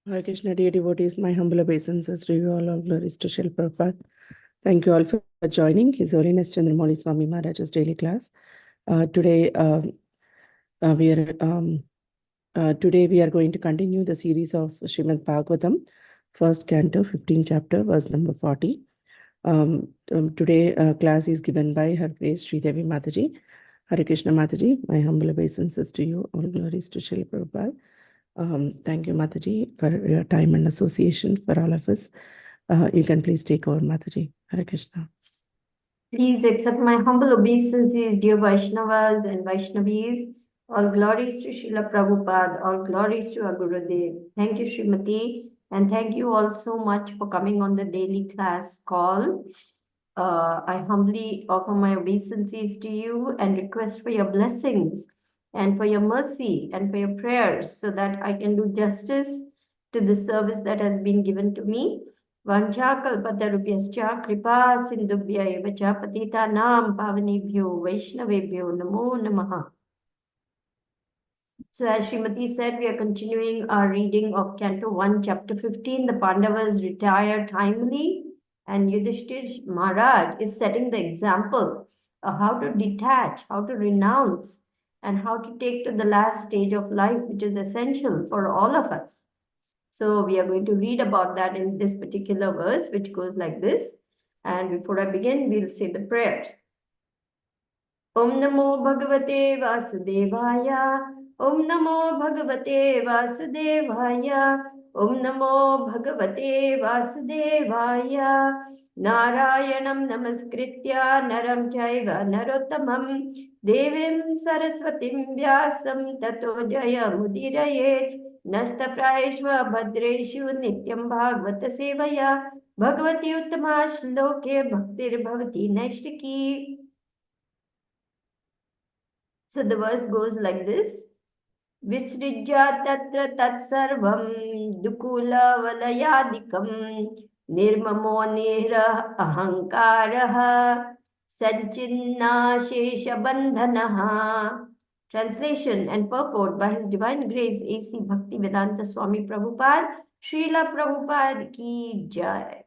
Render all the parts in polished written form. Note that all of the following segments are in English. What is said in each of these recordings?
Hare Krishna, dear devotees, my humble obeisances to you all glories to Srila Prabhupada. Thank you all for joining His Holiness Candramauli Swami Maharaj's daily class. Today, we are going to continue the series of Srimad Bhagavatam, first canto, 15th chapter, verse number 40. Today, class is given by Her Grace Sridevi Mataji. Hare Krishna Mataji, my humble obeisances to you, all glories to Srila Prabhupada. Thank you, Mataji, for your time and association for all of us. You can please take over, Mataji. Hare Krishna. Please accept my humble obeisances, dear Vaishnavas and Vaishnavis. All glories to Srila Prabhupada, all glories to our Gurudev. Thank you, Srimati, and thank you all so much for coming on the daily class call. I humbly offer my obeisances to you and request for your blessings and for your mercy and for your prayers so that I can do justice to the service that has been given to me. Vanchakalpatarubhyascha kripa sindubhya eva cha patitanam pavanebhyo vaishnavebhyo namo namaha. So as Srimati said, we are continuing our reading of Canto 1, Chapter 15. The Pandavas retire timely, and Yudhishthir Maharaj is setting the example of how to detach, how to renounce, and how to take to the last stage of life, which is essential for all of us. So we are going to read about that in this particular verse, which goes like this. And before I begin, we'll say the prayers. Om Namo Bhagavate Vasudevaya. Om Namo Bhagavate Vasudevaya. Om Namo Bhagavate Vasudevaya. Narayanam Namaskritya Naram Chaiva Narottamam Devim Saraswatim Vyasam Tato Jaya Mudirayet Nashtaprayeshva Bhadreshu Nityam Bhagavata Sevaya Bhagavati Uttama Shloke Bhaktir Bhavati Naishtiki. So the verse goes like this. Visrijya tatra tatsarvam dukula valayadikam nirmamo nihra ahankaraha sanchinna shesha bandhanaha. Translation and purport by His Divine Grace A.C. Bhaktivedanta Swami Prabhupada, Srila Prabhupada ki jai.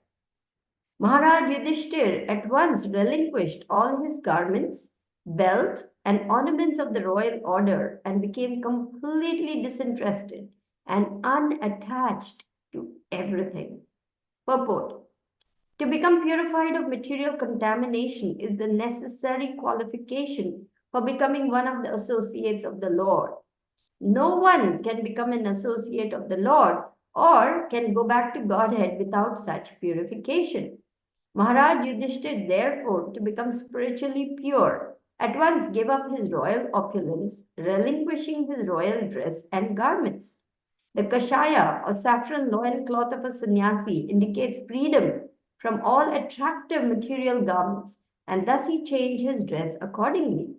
Maharaj Yudhishthir at once relinquished all his garments, belt, and ornaments of the royal order and became completely disinterested and unattached to everything. Purport. To become purified of material contamination is the necessary qualification for becoming one of the associates of the Lord. No one can become an associate of the Lord or can go back to Godhead without such purification. Maharaj Yudhishthir, therefore, to become spiritually pure, at once gave up his royal opulence, relinquishing his royal dress and garments. The kashaya, or saffron loincloth of a sannyasi, indicates freedom from all attractive material garments, and thus he changed his dress accordingly.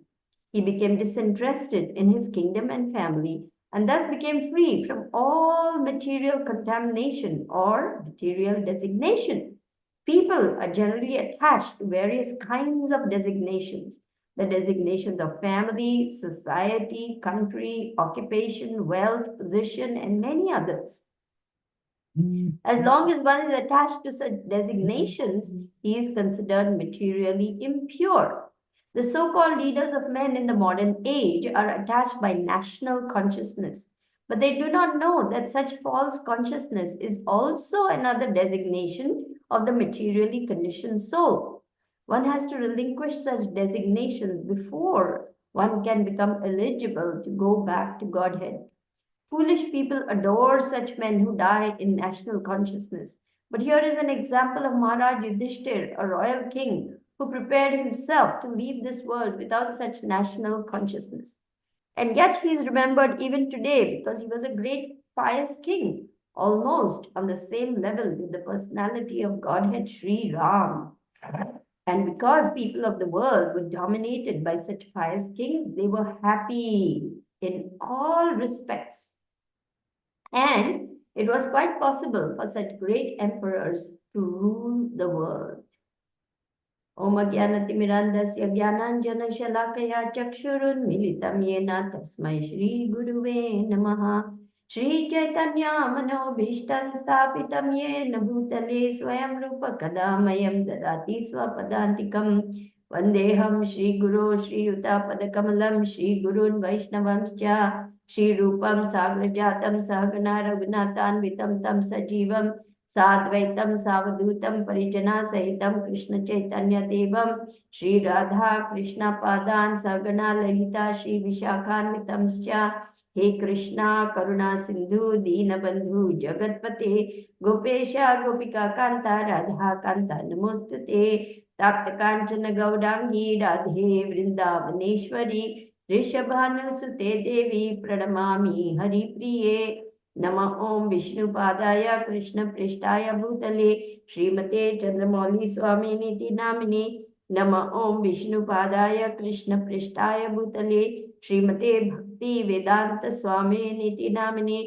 He became disinterested in his kingdom and family, and thus became free from all material contamination or material designation. People are generally attached to various kinds of designations. The designations of family, society, country, occupation, wealth, position, and many others. As long as one is attached to such designations, he is considered materially impure. The so-called leaders of men in the modern age are attached by national consciousness, but they do not know that such false consciousness is also another designation of the materially conditioned soul. One has to relinquish such designations before one can become eligible to go back to Godhead. Foolish people adore such men who die in national consciousness. But here is an example of Maharaj Yudhishthir, a royal king, who prepared himself to leave this world without such national consciousness. And yet he is remembered even today because he was a great pious king, almost on the same level with the personality of Godhead Sri Ram. And because people of the world were dominated by such pious kings, they were happy in all respects. And it was quite possible for such great emperors to rule the world. Om Ajnanatirmirandasya Jnananjana Shalakaya Chakshurun Militam Yena Tasmai Shri Guruve Namaha. Shri Chaitanya Manobhishtam Sthapitam Yena Bhutale Swayam Rupa Kadamayam Dadati Swapadantikam Vandeham Shri Guru Shri Yuta Padakamalam Shri Gurun Vaishnavamscha Shri Rupam Sagrajatam Sahagana Raghunathan Vitam Tam Sajivam Sadvaitam Savadutam Parijana Sahitam Krishna Chaitanya Devam Shri Radha Krishna Padan Sahagana Lalita Shri Vishakhan Vitamscha हे कृष्णा करुणा सिंधु दीनबंधु जगतपते गोपेश गोपिका कांता राधा कांता नमोस्तुते तप्त कांचन गौरांगी राधे वृंदावनेश्वरी ऋषभानुसुते देवी प्रणमामि हरिप्रिये नमः ओम विष्णुपादाय कृष्ण पृष्ठाय भूतले श्रीमते चंद्रमौली स्वामी नीति नामिने नमः ओम विष्णुपादाय कृष्ण पृष्ठाय भूतले श्रीमते भक्ति वेदांत स्वामी नीति नामिने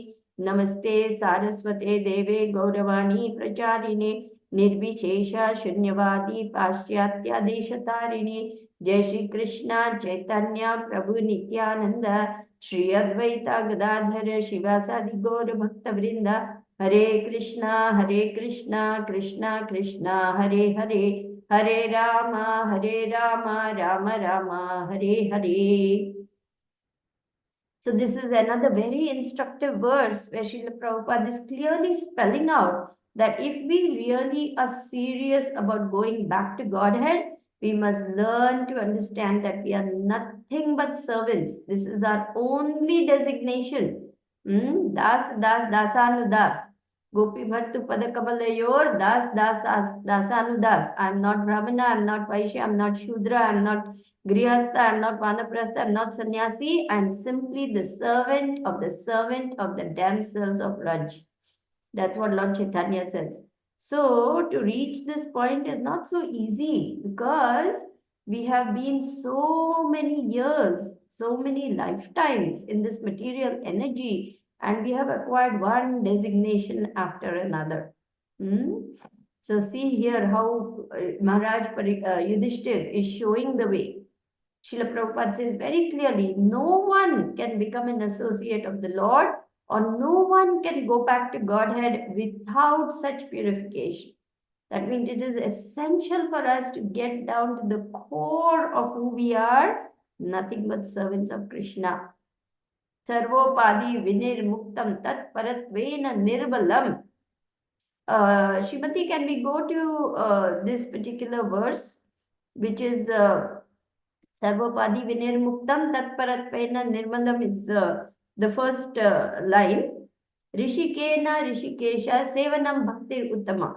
नमस्ते सारस्वते देवे गौरवाणी प्रचारिणे निर्विशेष शून्यवादी पाश्चात्य देशतारिणे जय श्री कृष्ण चैतन्य प्रभु नित्यानंद श्री अद्वैता गदाधर शिवासादि गौर भक्त वृंद हरे Krishna Krishna Krishna Hare Hare Hare Ram Ram Ram Hare Hare. So this is another very instructive verse where Srila Prabhupada is clearly spelling out that if we really are serious about going back to Godhead, we must learn to understand that we are nothing but servants. This is our only designation. Das, das, dasanudas. Gopi Bhattu Padakabalayor, das, das, dasanudas. I am not Brahmana, I am not Vaishya, I am not Shudra, I am not Grihastha, I am not Vanaprastha, I am not Sannyasi, I am simply the servant of the damsels of Raj. That's what Lord Chaitanya says. So, to reach this point is not so easy because we have been so many years, so many lifetimes in this material energy, and we have acquired one designation after another. So, see here how Maharaj Yudhishthir is showing the way. Srila Prabhupada says very clearly, no one can become an associate of the Lord or no one can go back to Godhead without such purification. That means it is essential for us to get down to the core of who we are, nothing but servants of Krishna. Sarvopadi vinir muktam tat paratvena nirvalam. Shrimati, can we go to this particular verse, which is Sarvopadi Vinirmuktam Tatparatvena Nirmalam is the first line. Rishikena Rishikesha Sevanam Bhaktir Uttama.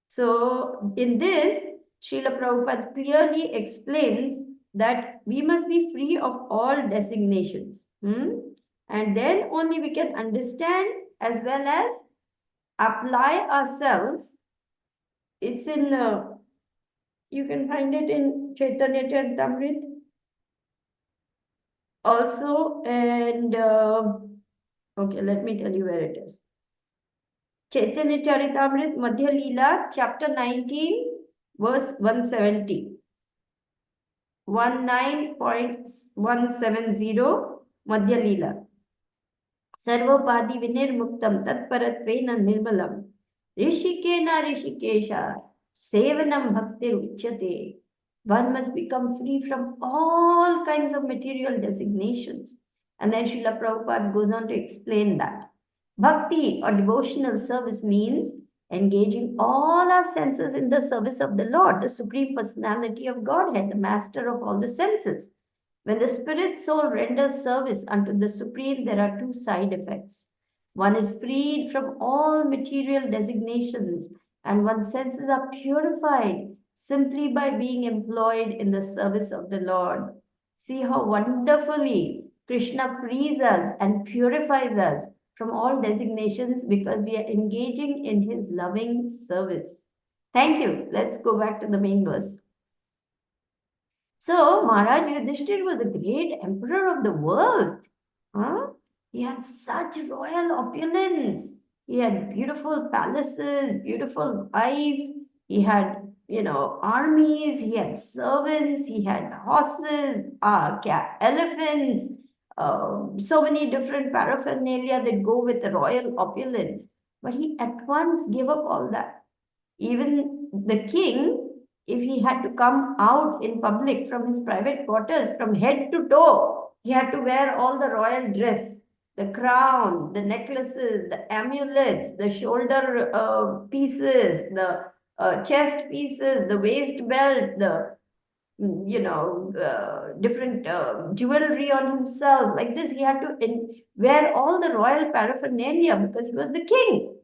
So, in this, Srila Prabhupada clearly explains that we must be free of all designations. And then only we can understand as well as apply ourselves. It's in, you can find it in Chaitanya Charitamrita also, and okay, let me tell you where it is. Chaitanya Charitamrita Madhya Leela, chapter 19, verse 170. 19.170 Madhya Leela. Sarvopadi vinirmuktam tatparatvena nirmalam. Rishikena rishikesha sevanam bhaktir uchyate. One must become free from all kinds of material designations. And then Srila Prabhupada goes on to explain that. Bhakti or devotional service means engaging all our senses in the service of the Lord, the Supreme Personality of Godhead, the master of all the senses. When the spirit soul renders service unto the Supreme, there are two side effects. One is freed from all material designations, and one's senses are purified simply by being employed in the service of the Lord. See how wonderfully Krishna frees us and purifies us from all designations because we are engaging in his loving service. Thank you. Let's go back to the main verse. So, Maharaj Yudhishthir was a great emperor of the world. He had such royal opulence. He had beautiful palaces, beautiful wife. He had, armies. He had servants. He had horses, elephants, so many different paraphernalia that go with the royal opulence. But he at once gave up all that. Even the king, if he had to come out in public from his private quarters, from head to toe, he had to wear all the royal dress, the crown, the necklaces, the amulets, the shoulder pieces, the chest pieces, the waist belt, the different jewelry on himself. Like this, he had to wear all the royal paraphernalia because he was the king.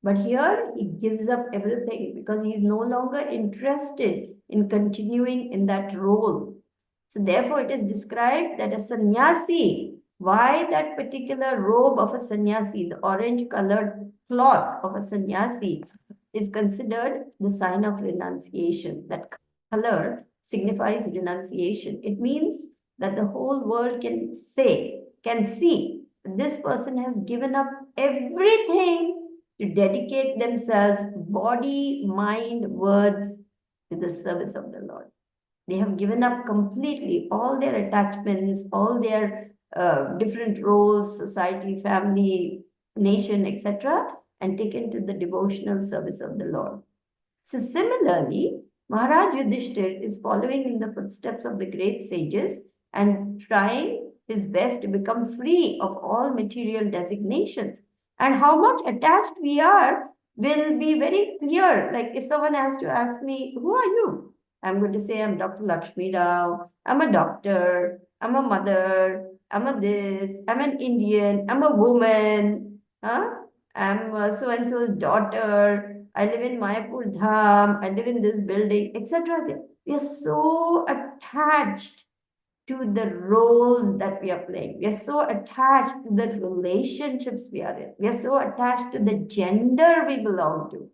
But here he gives up everything because he is no longer interested in continuing in that role. So therefore it is described that a sannyasi, why that particular robe of a sannyasi, the orange colored cloth of a sannyasi, is considered the sign of renunciation. That color signifies renunciation. It means that the whole world can see, this person has given up everything to dedicate themselves, body, mind, words, to the service of the Lord. They have given up completely all their attachments, all their different roles, society, family, nation, etc., and taken to the devotional service of the Lord. So similarly, Maharaj Yudhishthir is following in the footsteps of the great sages and trying his best to become free of all material designations. And how much attached we are will be very clear. Like if someone has to ask me, who are you? I'm going to say I'm Dr. Lakshmi Rao, I'm a doctor, I'm a mother, I'm a this, I'm an Indian, I'm a woman, huh? I'm so and so's daughter. I live in Mayapur Dham. I live in this building, etc. We are so attached to the roles that we are playing. We are so attached to the relationships we are in. We are so attached to the gender we belong to.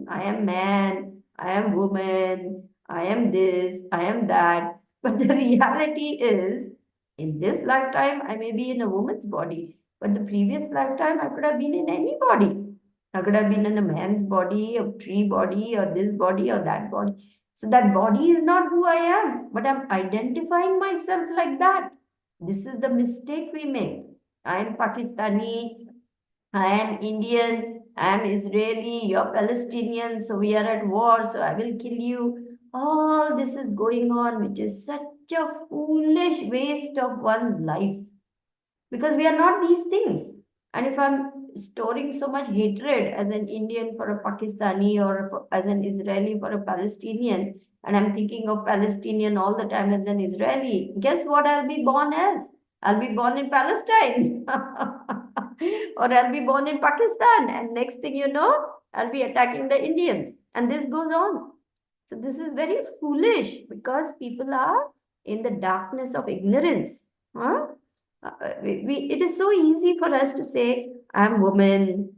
I am man. I am woman. I am this. I am that. But the reality is, in this lifetime, I may be in a woman's body. But the previous lifetime, I could have been in any body. I could have been in a man's body, a tree body, or this body, or that body. So that body is not who I am, but I'm identifying myself like that. This is the mistake we make. I am Pakistani, I am Indian, I am Israeli, you're Palestinian, so we are at war, so I will kill you. All this is going on, which is such a foolish waste of one's life because we are not these things. And if I'm storing so much hatred as an Indian for a Pakistani or as an Israeli for a Palestinian, and I'm thinking of Palestinian all the time as an Israeli, guess what I'll be born as? I'll be born in Palestine or I'll be born in Pakistan. And next thing you know, I'll be attacking the Indians. And this goes on. So this is very foolish because people are in the darkness of ignorance. Huh? It is so easy for us to say, I'm woman,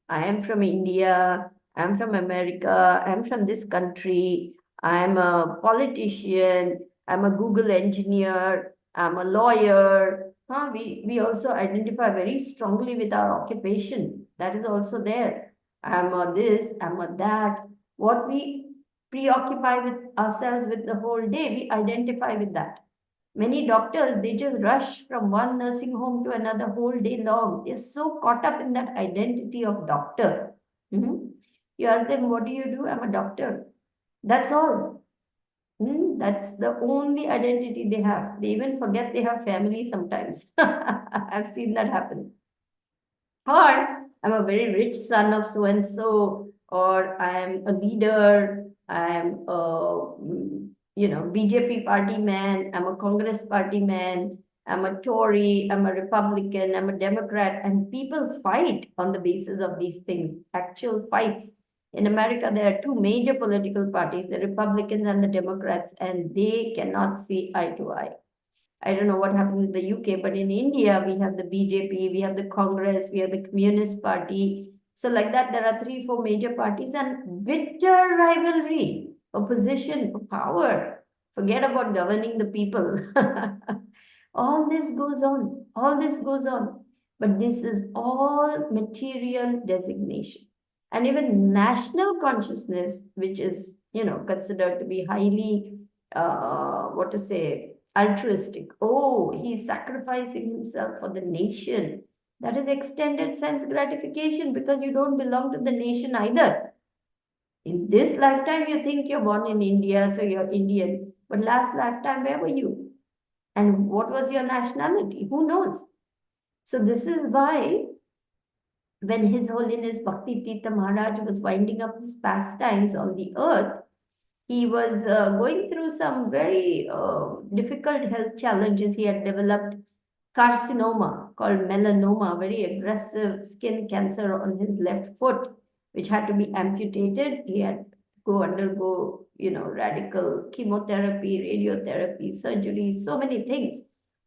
I am from India, I'm from America, I'm from this country, I'm a politician, I'm a Google engineer, I'm a lawyer. We also identify very strongly with our occupation. That is also there. I'm a this, I'm a that. What we preoccupy with ourselves with the whole day, we identify with that. Many doctors, they just rush from one nursing home to another whole day long. They're so caught up in that identity of doctor. You ask them, what do you do? I'm a doctor. That's all. That's the only identity they have. They even forget they have family sometimes. I've seen that happen. Or I'm a very rich son of so and so, or I'm a leader, I'm a BJP party man, I'm a Congress party man, I'm a Tory, I'm a Republican, I'm a Democrat, and people fight on the basis of these things, actual fights. In America, there are two major political parties, the Republicans and the Democrats, and they cannot see eye to eye. I don't know what happened in the UK, but in India, we have the BJP, we have the Congress, we have the Communist Party. So like that, there are 3, 4 major parties and bitter rivalry for position, for power. Forget about governing the people. All this goes on. All this goes on. But this is all material designation. And even national consciousness, which is, considered to be highly, what to say, altruistic. Oh, he's sacrificing himself for the nation. That is extended sense gratification, because you don't belong to the nation either. In this lifetime, you think you're born in India, so you're Indian. But last lifetime, where were you? And what was your nationality? Who knows? So this is why when His Holiness Bhakti Tirtha Maharaj was winding up his pastimes on the earth, he was going through some very difficult health challenges. He had developed carcinoma called melanoma, very aggressive skin cancer on his left foot, which had to be amputated. He had to go undergo, radical chemotherapy, radiotherapy, surgery, so many things.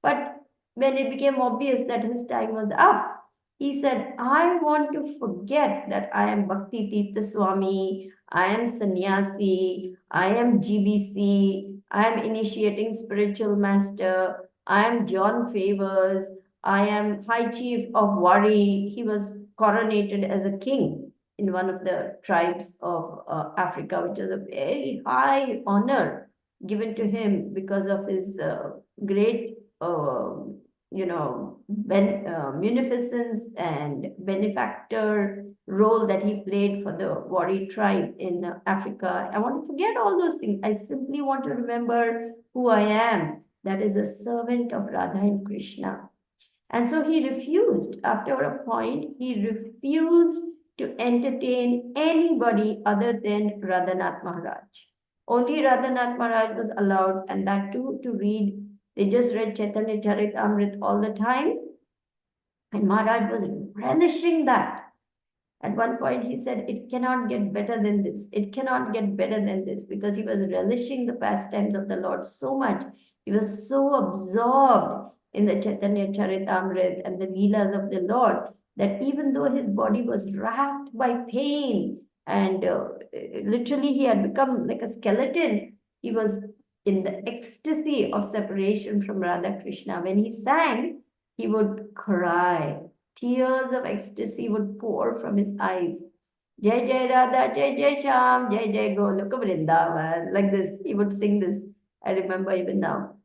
But when it became obvious that his time was up, he said, I want to forget that I am Bhakti Tirtha Swami, I am sannyasi, I am GBC, I am initiating spiritual master, I am John Favors, I am High Chief of Wari. He was coronated as a king in one of the tribes of Africa, which is a very high honor given to him because of his great munificence and benefactor role that he played for the Wari tribe in Africa. I want to forget all those things. I simply want to remember who I am. That is a servant of Radha and Krishna. And so he refused. After a point, he refused to entertain anybody other than Radhanath Maharaj. Only Radhanath Maharaj was allowed, and that too to read. They just read Chaitanya Charitamrita all the time. And Maharaj was relishing that. At one point, he said, it cannot get better than this. It cannot get better than this, because he was relishing the pastimes of the Lord so much. He was so absorbed in the Chaitanya Charitamrita and the Leelas of the Lord that even though his body was racked by pain and literally he had become like a skeleton, he was in the ecstasy of separation from Radha Krishna. When he sang, he would cry. Tears of ecstasy would pour from his eyes. Jai Jai Radha, Jai Jai Sham, Jai Jai Goloka Vrindavan. Like this, he would sing this. I remember even now.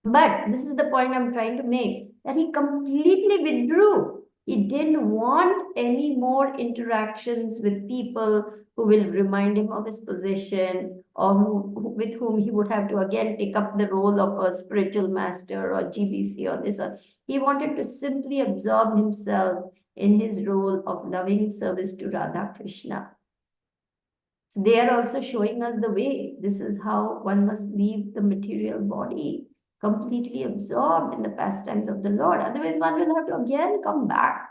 But this is the point I'm trying to make, that he completely withdrew. He didn't want any more interactions with people who will remind him of his position, or with whom he would have to again take up the role of a spiritual master or GBC or this. He wanted to simply absorb himself in his role of loving service to Radha Krishna. So they are also showing us the way. This is how one must leave the material body, completely absorbed in the pastimes of the Lord. Otherwise, one will have to again come back.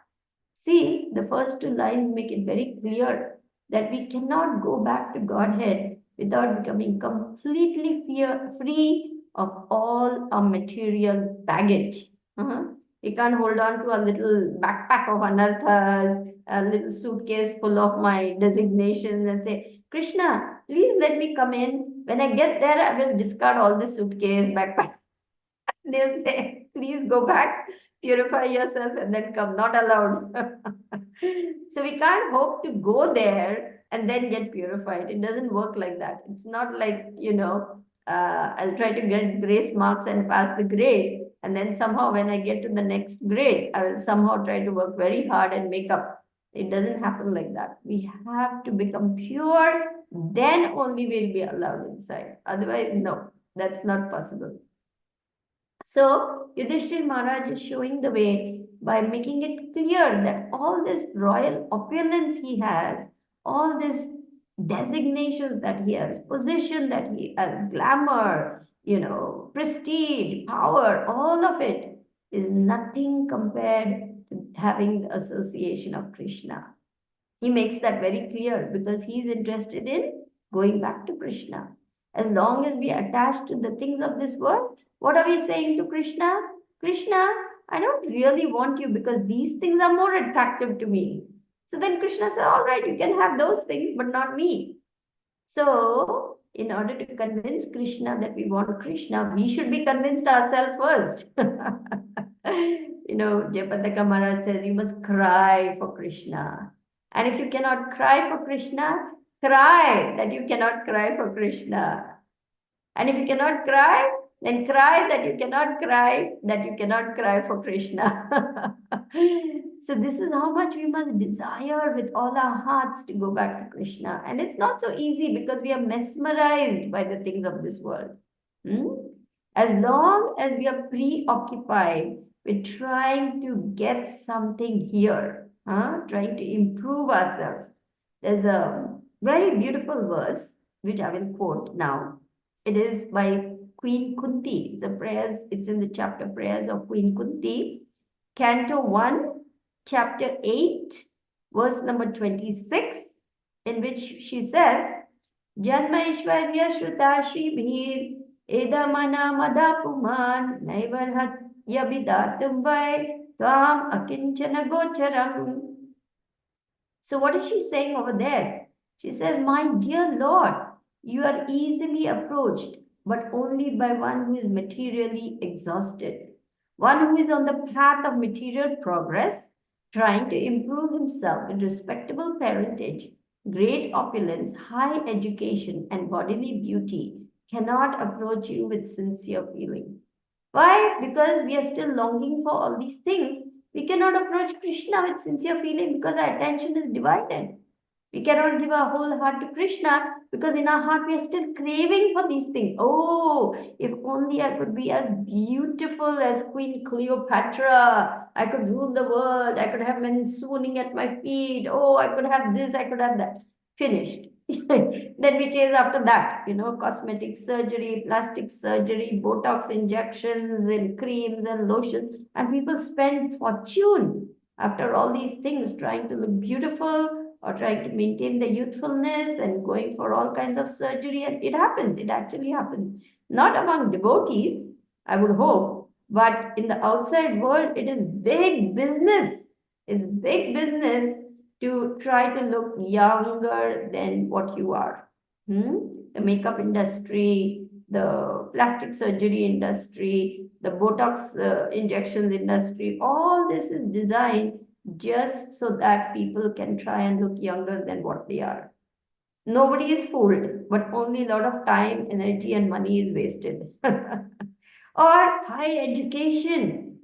See, the first two lines make it very clear that we cannot go back to Godhead without becoming completely free of all our material baggage. We can't hold on to a little backpack of anarthas, a little suitcase full of my designations and say, Krishna, please let me come in. When I get there, I will discard all the suitcase, backpack. They'll say, please go back, purify yourself, and then come. Not allowed. So we can't hope to go there and then get purified. It doesn't work like that. It's not like, I'll try to get grace marks and pass the grade. And then somehow when I get to the next grade, I will somehow try to work very hard and make up. It doesn't happen like that. We have to become pure, then only we'll be allowed inside. Otherwise, no, that's not possible. So Yudhishthir Maharaj is showing the way by making it clear that all this royal opulence he has, all this designations that he has, position that he has, glamour, prestige, power, all of it is nothing compared to having the association of Krishna. He makes that very clear because he's interested in going back to Krishna. As long as we are attached to the things of this world, what are we saying to Krishna? Krishna, I don't really want you because these things are more attractive to me. So then Krishna says, all right, you can have those things, but not me. So in order to convince Krishna that we want Krishna, we should be convinced ourselves first. Jayapataka Maharaj says, you must cry for Krishna. And if you cannot cry for Krishna, cry that you cannot cry for Krishna. And if you cannot cry, Then cry that you cannot cry, that you cannot cry for Krishna. So this is how much we must desire with all our hearts to go back to Krishna. And it's not so easy because we are mesmerized by the things of this world. Hmm? As long as we are preoccupied with trying to get something here, trying to improve ourselves. There's a very beautiful verse which I will quote now. It is by Queen Kunti. The prayers, it's in the chapter Prayers of Queen Kunti, Canto 1, chapter 8, verse number 26, in which she says, Janmaishwarya Shruta Shri Edamana Madapuman Naivarhat Yabidatum Vai Tvam Akinchana Gocharam. So, what is she saying over there? She says, My dear Lord, you are easily approached, but only by one who is materially exhausted, one who is on the path of material progress, trying to improve himself with respectable parentage, great opulence, high education, and bodily beauty, cannot approach you with sincere feeling. Why? Because we are still longing for all these things. We cannot approach Krishna with sincere feeling because our attention is divided. We cannot give our whole heart to Krishna because in our heart we are still craving for these things. Oh, if only I could be as beautiful as Queen Cleopatra. I could rule the world. I could have men swooning at my feet. Oh, I could have this, I could have that. Finished. Then we chase after that, cosmetic surgery, plastic surgery, Botox injections, and creams and lotions. And people spend fortune after all these things trying to look beautiful or trying to maintain the youthfulness and going for all kinds of surgery. And it happens, it actually happens. Not among devotees, I would hope, but in the outside world, it is big business. It's big business to try to look younger than what you are. The makeup industry, the plastic surgery industry, the Botox injections industry, all this is designed just so that people can try and look younger than what they are. Nobody is fooled, but only a lot of time, energy, and money is wasted. Or high education.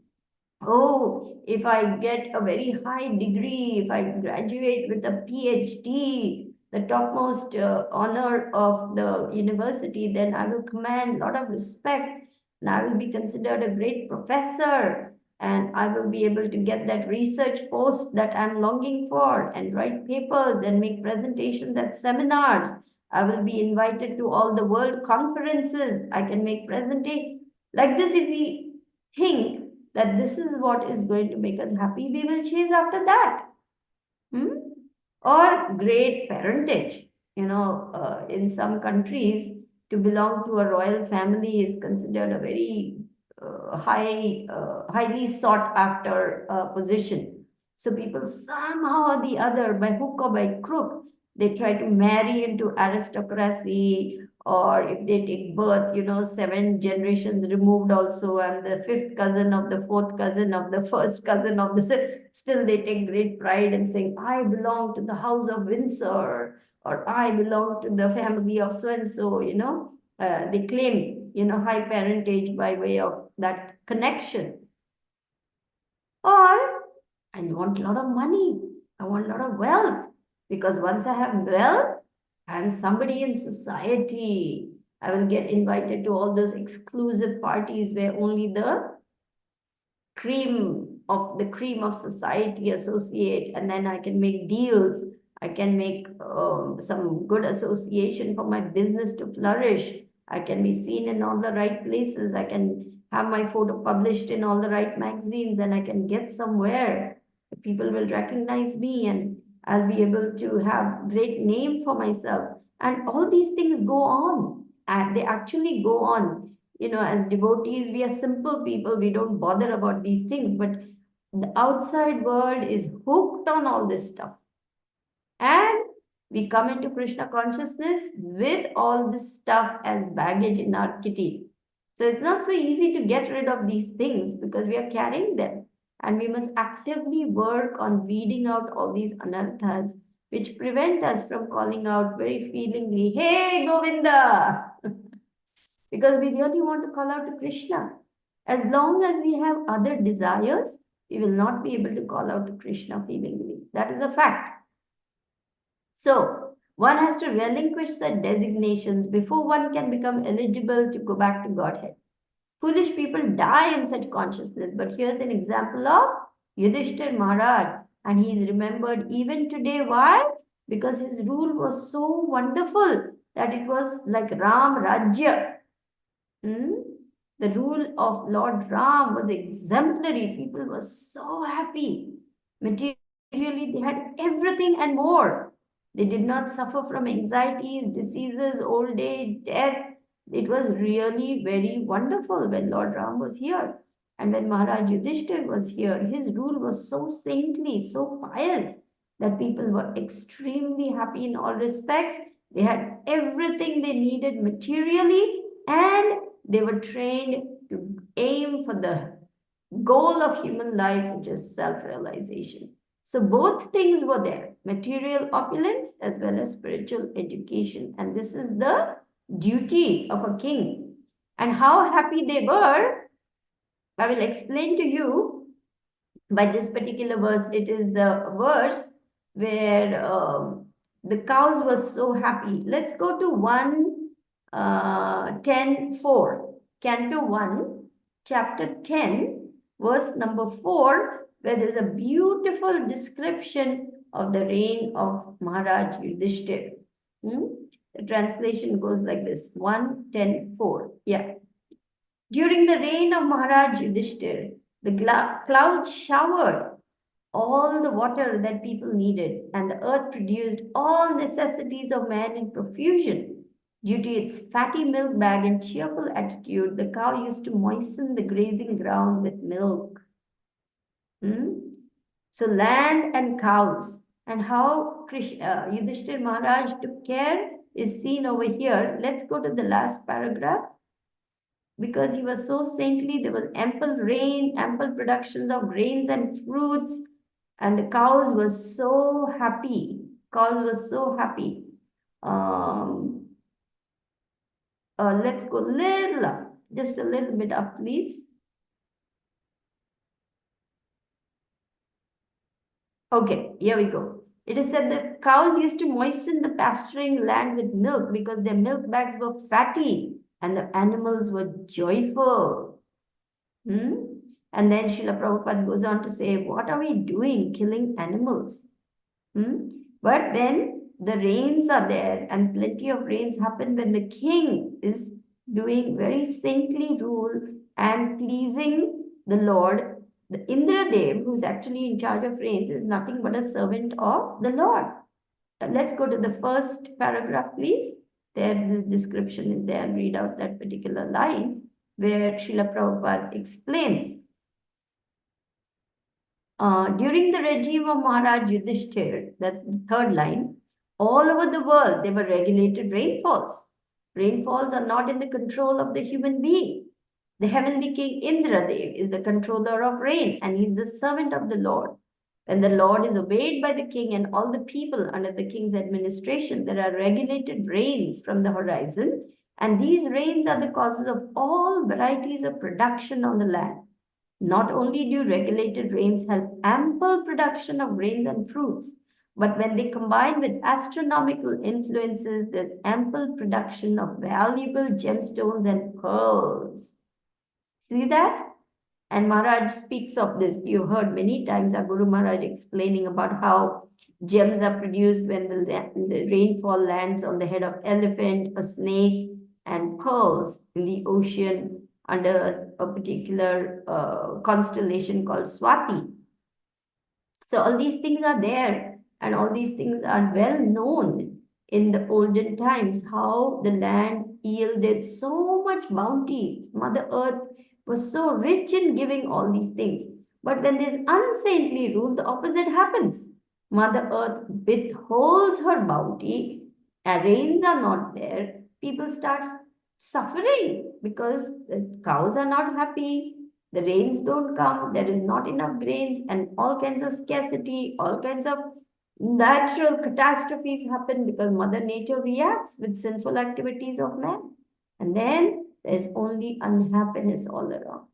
Oh, if I get a very high degree, if I graduate with a PhD, the topmost honor of the university, then I will command a lot of respect and I will be considered a great professor and I will be able to get that research post that I'm longing for and write papers and make presentations at seminars. I will be invited to all the world conferences. I can make presentations. Like this, if we think that this is what is going to make us happy, we will chase after that. Hmm? Or great parentage. In some countries, to belong to a royal family is considered a very highly sought after position. So people somehow or the other, by hook or by crook, they try to marry into aristocracy, or if they take birth, 7 generations removed also, and the fifth cousin of the fourth cousin of the first cousin of the, still they take great pride in saying, I belong to the house of Windsor, or I belong to the family of so and so, they claim, high parentage by way of that connection. Or I want a lot of money. I want a lot of wealth. Because once I have wealth, I'm somebody in society. I will get invited to all those exclusive parties where only the cream of society associate, and then I can make deals. I can make some good association for my business to flourish. I can be seen in all the right places. I can have my photo published in all the right magazines, and I can get somewhere. People will recognize me, and I'll be able to have great name for myself. And all these things go on, and they actually go on. As devotees, we are simple people. We don't bother about these things, but the outside world is hooked on all this stuff. And we come into Krishna consciousness with all this stuff as baggage in our kitty. So it's not so easy to get rid of these things because we are carrying them. And we must actively work on weeding out all these anarthas which prevent us from calling out very feelingly, Hey, Govinda! because we really want to call out to Krishna. As long as we have other desires, we will not be able to call out to Krishna feelingly. That is a fact. So, one has to relinquish such designations before one can become eligible to go back to Godhead. Foolish people die in such consciousness, but here's an example of Yudhishthir Maharaj, and he is remembered even today. Why? Because his rule was so wonderful that it was like Ram Rajya. The rule of Lord Ram was exemplary. People were so happy. Materially, they had everything and more. They did not suffer from anxieties, diseases, old age, death. It was really very wonderful when Lord Ram was here. And when Maharaj Yudhishthir was here, his rule was so saintly, so pious, that people were extremely happy in all respects. They had everything they needed materially, and they were trained to aim for the goal of human life, which is self-realization. So both things were there, material opulence as well as spiritual education. And this is the duty of a king. And how happy they were, I will explain to you by this particular verse. It is the verse where the cows were so happy. Let's go to 1:10:4, Canto 1, chapter 10, verse number 4, where there's a beautiful description of the reign of Maharaj Yudhishthir. The translation goes like this: 1:10:4. Yeah. During the reign of Maharaj Yudhishthir, the clouds showered all the water that people needed, and the earth produced all necessities of man in profusion. Due to its fatty milk bag and cheerful attitude, the cow used to moisten the grazing ground with milk. So land and cows, and how Yudhishthir Maharaj took care is seen over here. Let's go to the last paragraph. Because he was so saintly, there was ample rain, ample productions of grains and fruits, and the cows were so happy. Cows were so happy. Let's go little up, just a little bit up, please. Okay, here we go. It is said that cows used to moisten the pasturing land with milk because their milk bags were fatty and the animals were joyful. And then Srila Prabhupada goes on to say, what are we doing killing animals? But when the rains are there, and plenty of rains happen when the king is doing very saintly rule and pleasing the Lord, the Indradev, who's actually in charge of rains, is nothing but a servant of the Lord. Let's go to the first paragraph, please. There, this description is there. I'll read out that particular line where Srila Prabhupada explains. During the regime of Maharaj Yudhishthir, that's the third line, all over the world there were regulated rainfalls. Rainfalls are not in the control of the human being. The heavenly king Indradev is the controller of rain, and he is the servant of the Lord. When the Lord is obeyed by the king and all the people under the king's administration, there are regulated rains from the horizon, and these rains are the causes of all varieties of production on the land. Not only do regulated rains help ample production of grains and fruits, but when they combine with astronomical influences, there's ample production of valuable gemstones and pearls. See that? And Maharaj speaks of this. You've heard many times our Guru Maharaj explaining about how gems are produced when the rainfall lands on the head of elephant, a snake, and pearls in the ocean under a particular constellation called Swati. So all these things are there, and all these things are well known in the olden times, how the land yielded so much bounty. Mother Earth was so rich in giving all these things. But when there's unsaintly rule, the opposite happens. Mother Earth withholds her bounty, and rains are not there. People start suffering because the cows are not happy, the rains don't come, there is not enough grains, and all kinds of scarcity, all kinds of natural catastrophes happen because Mother Nature reacts with sinful activities of man. And then there's only unhappiness all around.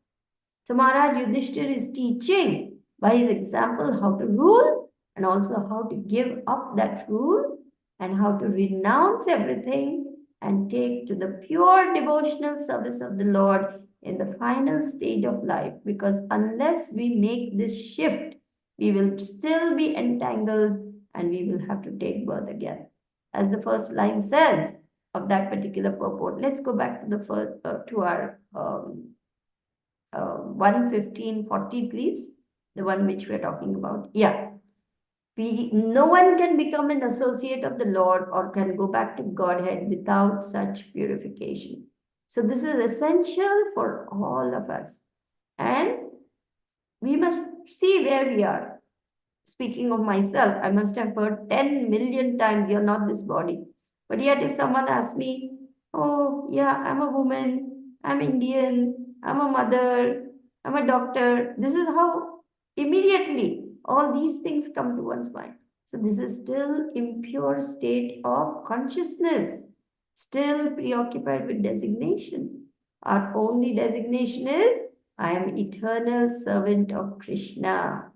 So Maharaj Yudhishthir is teaching by his example how to rule and also how to give up that rule and how to renounce everything and take to the pure devotional service of the Lord in the final stage of life. Because unless we make this shift, we will still be entangled and we will have to take birth again. As the first line says of that particular purport. Let's go back to the first to our 1:15:40, please. The one which we're talking about. Yeah. No one can become an associate of the Lord or can go back to Godhead without such purification. So this is essential for all of us. And we must see where we are. Speaking of myself, I must have heard 10 million times, you're not this body. But yet if someone asks me, oh yeah, I'm a woman, I'm Indian, I'm a mother, I'm a doctor, this is how immediately all these things come to one's mind. So this is still impure state of consciousness, still preoccupied with designation. Our only designation is, I am eternal servant of Krishna.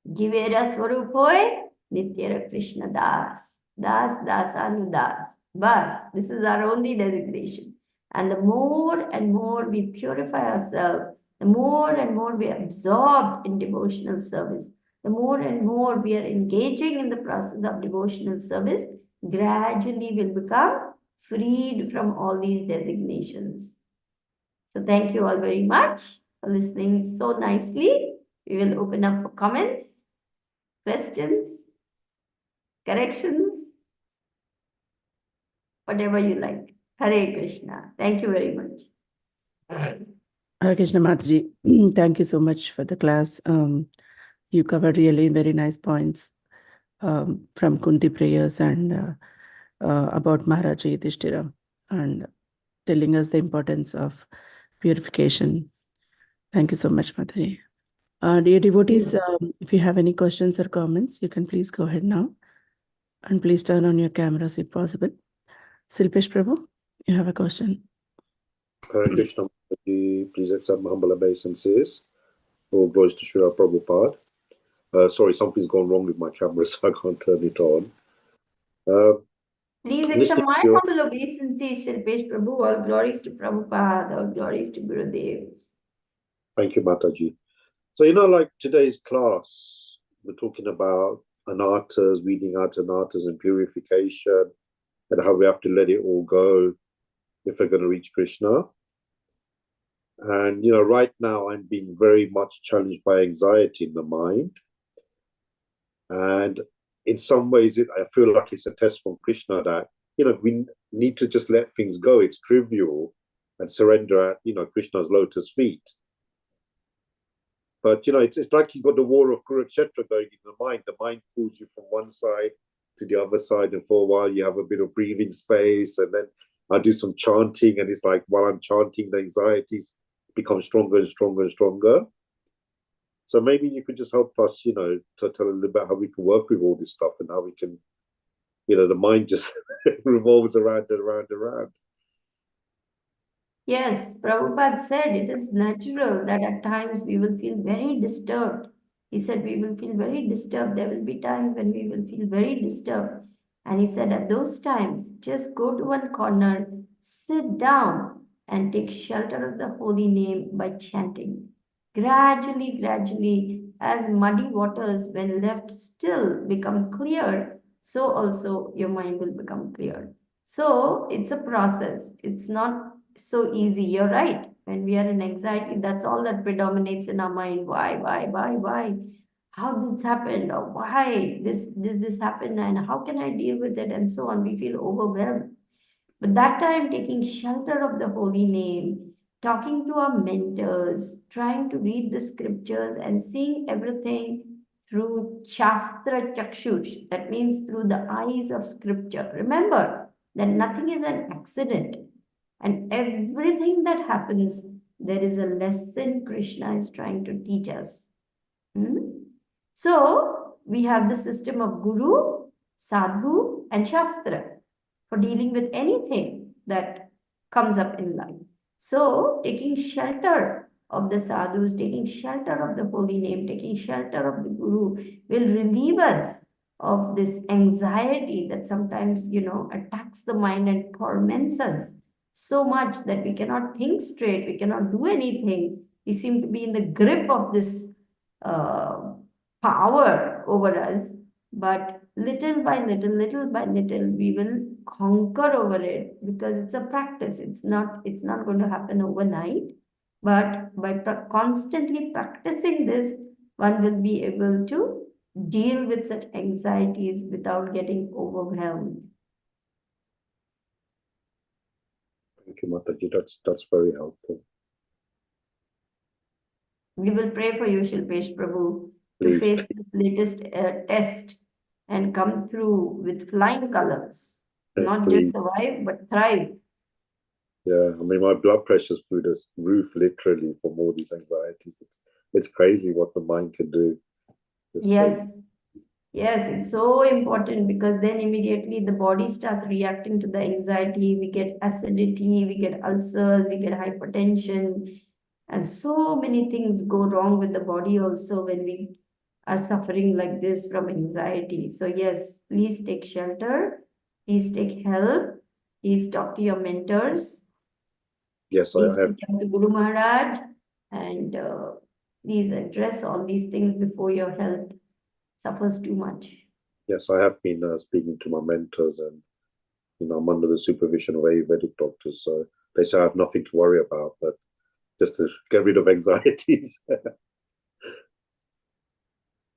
Jivera Swarupoy, Nityara Krishna Das. Das, Dasanudas. Bas, this is our only designation. And the more and more we purify ourselves, the more and more we are absorbed in devotional service, the more and more we are engaging in the process of devotional service, gradually will become freed from all these designations. So thank you all very much for listening so nicely. We will open up for comments, questions, corrections, whatever you like. Hare Krishna. Thank you very much. Hare Krishna Mataji, thank you so much for the class. You covered really very nice points from Kunti prayers and about Maharaja Yudhishthira and telling us the importance of purification. Thank you so much, Mataji. Dear devotees, if you have any questions or comments, you can please go ahead now. And please turn on your cameras if possible. Silpesh Prabhu, you have a question. Hare Krishna, please accept my humble obeisances. All glories to Srila Prabhupada. Sorry, something's gone wrong with my camera, so I can't turn it on. Please accept my humble obeisances, Silpesh Prabhu. All glories to Prabhupada, all glories to Gurudev. Thank you, Mataji. So, like today's class, we're talking about anartas, weeding out anartas and purification, and how we have to let it all go if we're going to reach Krishna. And, right now I'm being very much challenged by anxiety in the mind. And in some ways, I feel like it's a test from Krishna that, we need to just let things go. It's trivial and surrender at, Krishna's lotus feet. But, it's like you've got the war of Kurukshetra going in the mind. The mind pulls you from one side to the other side. And for a while, you have a bit of breathing space. And then I do some chanting. And it's like, while I'm chanting, the anxieties become stronger and stronger and stronger. So maybe you could just help us, to tell a little bit how we can work with all this stuff and how we can, the mind just revolves around and around and around. Yes, Prabhupada said it is natural that at times we will feel very disturbed. He said we will feel very disturbed. There will be times when we will feel very disturbed. And he said at those times, just go to one corner, sit down and take shelter of the holy name by chanting. Gradually, as muddy waters when left still become clear, so also your mind will become clear. So it's a process. It's not so easy. You're right. When we are in anxiety, that's all that predominates in our mind. Why? How did this happen? Or why did this happen? And how can I deal with it? And so on. We feel overwhelmed. But that time, taking shelter of the holy name, talking to our mentors, trying to read the scriptures and seeing everything through Shastra Chakshush, that means through the eyes of scripture. Remember that nothing is an accident. And everything that happens, there is a lesson Krishna is trying to teach us. So, we have the system of Guru, Sadhu, and Shastra for dealing with anything that comes up in life. So taking shelter of the sadhus, taking shelter of the holy name, taking shelter of the guru will relieve us of this anxiety that sometimes, attacks the mind and torments us so much that we cannot think straight, we cannot do anything. We seem to be in the grip of this uh, power over us, but little by little, we will conquer over it, because it's a practice. It's not going to happen overnight, but by constantly practicing this, one will be able to deal with such anxieties without getting overwhelmed. Thank you, Mataji. That's very helpful. We will pray for you, Shilpesh Prabhu, to Please. face this latest test and come through with flying colors. Not Please. just survive, but thrive. Yeah, I mean, my blood pressure's through the roof, literally, from all these anxieties. It's crazy what the mind can do. It's Yes. crazy. Yes, it's so important, because then immediately the body starts reacting to the anxiety. We get acidity, we get ulcers, we get hypertension, and so many things go wrong with the body also when we are suffering like this from anxiety. So yes, please take shelter, please take help, please talk to your mentors, Yes, please I have. reach out to Guru Maharaj, and please address all these things before your health suffers too much. Yes, I have been speaking to my mentors, and I'm under the supervision of Ayurvedic doctors. So they say I have nothing to worry about, but just to get rid of anxieties.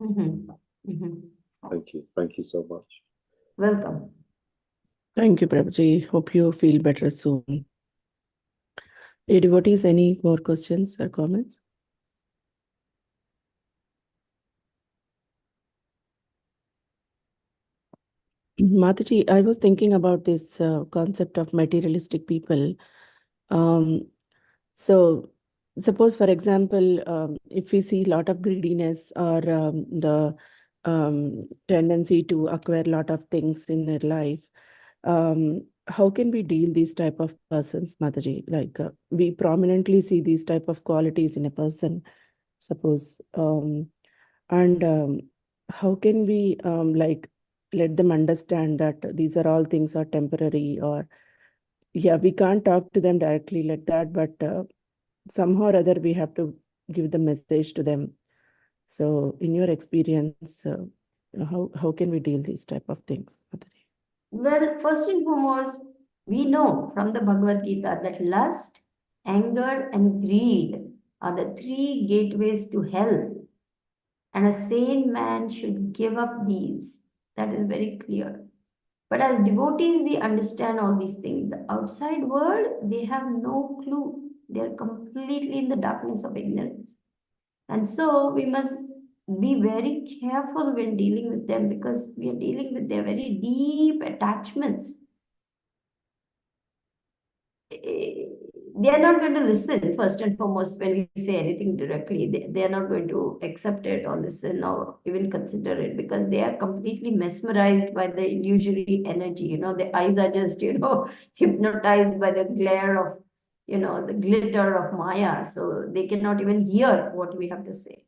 Thank you so much. Welcome. Thank you, Prabhuji. Hope you feel better soon. Hey, devotees, any more questions or comments? Mataji, I was thinking about this concept of materialistic people. So suppose, for example, if we see a lot of greediness or the tendency to acquire a lot of things in their life, how can we deal these type of persons, Mataji? Like we prominently see these type of qualities in a person, suppose, and how can we like let them understand that these are all things are temporary? Or yeah, we can't talk to them directly like that, but somehow or other we have to give the message to them. So in your experience, how can we deal these type of things, Mataji? Well, first and foremost, we know from the Bhagavad Gita that lust, anger, and greed are the three gateways to hell. And a sane man should give up these. That is very clear. But as devotees, we understand all these things. The outside world, they have no clue. They are completely in the darkness of ignorance. And so we must be very careful when dealing with them, because we are dealing with their very deep attachments. They are not going to listen, first and foremost, when we say anything directly. They are not going to accept it or listen or even consider it, because they are completely mesmerized by the illusory energy. The eyes are just, hypnotized by the glare of, the glitter of Maya. So they cannot even hear what we have to say.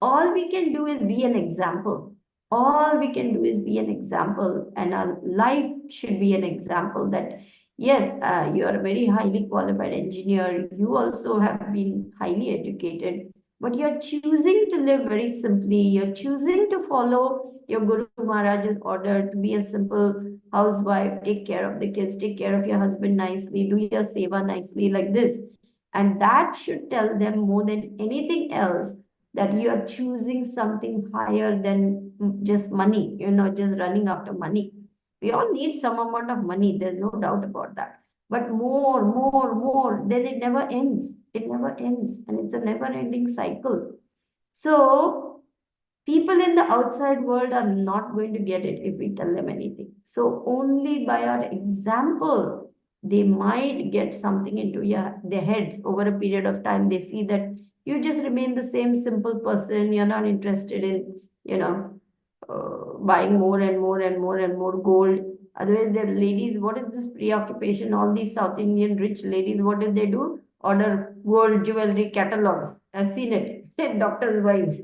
All we can do is be an example. All we can do is be an example, and our life should be an example that, yes, you are a very highly qualified engineer. You also have been highly educated, but you're choosing to live very simply. You're choosing to follow your Guru Maharaj's order to be a simple housewife, take care of the kids, take care of your husband nicely, do your seva nicely, like this. And that should tell them more than anything else that you are choosing something higher than just money. You're not just running after money. We all need some amount of money, there's no doubt about that. But more, then it never ends. It never ends, and it's a never-ending cycle. So people in the outside world are not going to get it if we tell them anything. So only by our example, they might get something into their heads over a period of time. They see that you just remain the same simple person. You're not interested in, buying more and more and more and more gold. Otherwise, the ladies, what is this preoccupation? All these South Indian rich ladies, what do they do? Order gold jewelry catalogs. I've seen it. Doctors' wives.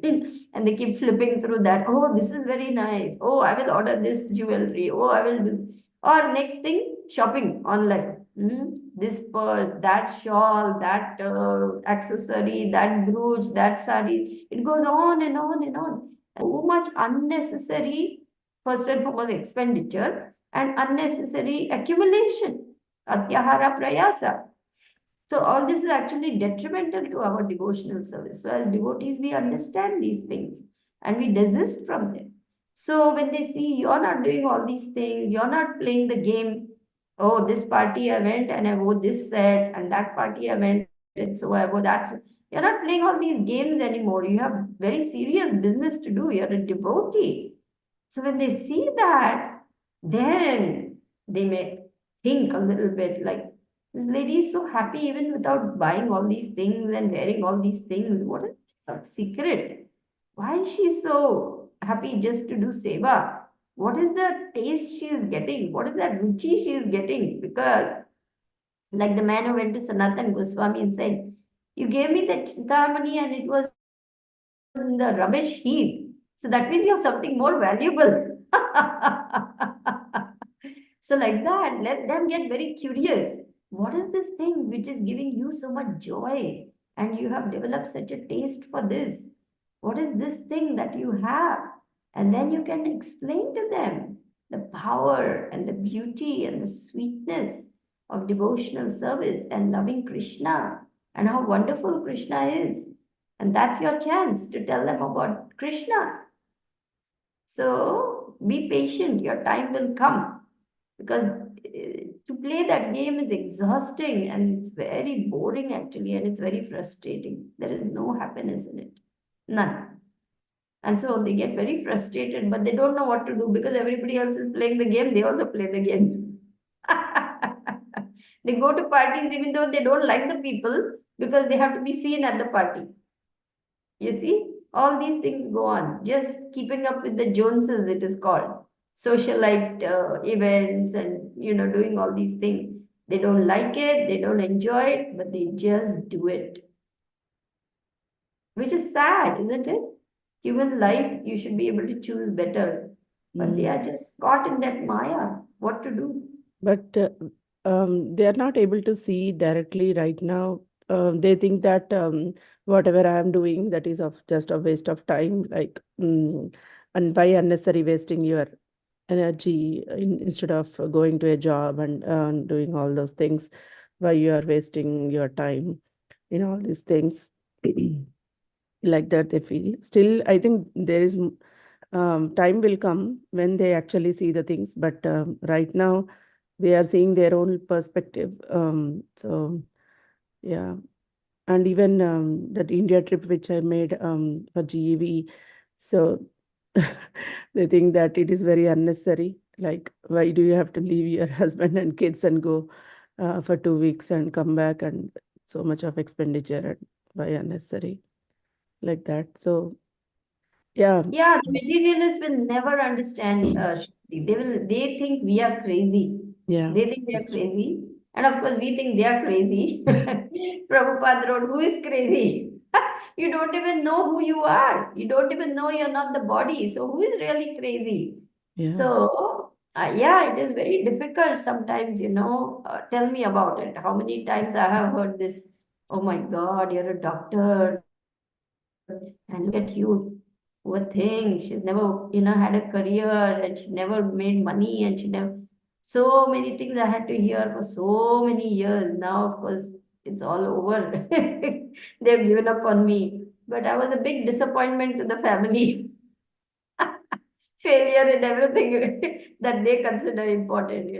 And they keep flipping through that. Oh, this is very nice. Oh, I will order this jewelry. Oh, I will do. Or next thing, shopping online. This purse, that shawl, that accessory, that brooch, that sari. It goes on and on and on. So much unnecessary, first and foremost, expenditure and unnecessary accumulation. Atyahara prayasa. So all this is actually detrimental to our devotional service. So as devotees, we understand these things and we desist from them. So when they see you're not doing all these things, you're not playing the game. Oh, this party I went and I wore this set, and that party I went and so I wore that. You're not playing all these games anymore. You have very serious business to do. You're a devotee. So when they see that, then they may think a little bit like, this lady is so happy even without buying all these things and wearing all these things. What is the secret? Why is she so happy just to do seva? What is the taste she is getting? What is that ruchi she is getting? Because, like the man who went to Sanatan Goswami and said, you gave me the chintamani and it was in the rubbish heap. So that means you have something more valuable. So, like that, let them get very curious. What is this thing which is giving you so much joy? And you have developed such a taste for this. What is this thing that you have? And then you can explain to them the power and the beauty and the sweetness of devotional service and loving Krishna and how wonderful Krishna is. And that's your chance to tell them about Krishna. So be patient, your time will come. Because to play that game is exhausting and it's very boring actually, and it's very frustrating. There is no happiness in it. None. And so they get very frustrated, but they don't know what to do because everybody else is playing the game, they also play the game. They go to parties even though they don't like the people because they have to be seen at the party. You see, all these things go on. Just keeping up with the Joneses, it is called. Socialite events and, doing all these things. They don't like it, they don't enjoy it, but they just do it. Which is sad, isn't it? Human life, you should be able to choose better. But they are just caught in that maya. What to do? But they are not able to see directly right now. They think that whatever I am doing, that is just a waste of time. Like, and why unnecessary wasting your energy instead of going to a job and doing all those things? Why you are wasting your time in all these things? Like that they feel. Still, I think there is time will come when they actually see the things. But right now, they are seeing their own perspective. So yeah, and even that India trip which I made for GEV, so they think that it is very unnecessary. Like, why do you have to leave your husband and kids and go for 2 weeks and come back, and so much of expenditure, and why unnecessary like that? So yeah, Yeah, the materialists will never understand Shakti. They think we are crazy. yeah, They think we are that's true. crazy. And of course, we think they are crazy. Prabhupada wrote, who is crazy? You don't even know who you are. You don't even know you're not the body. So who is really crazy? Yeah. So, yeah, it is very difficult sometimes, tell me about it. How many times I have heard this, oh my God, you're a doctor and look at you, poor thing. She's never, had a career and she never made money and she never, so many things I had to hear for so many years. Now, of course, it's all over. They've given up on me. But I was a big disappointment to the family. Failure in everything that they consider important,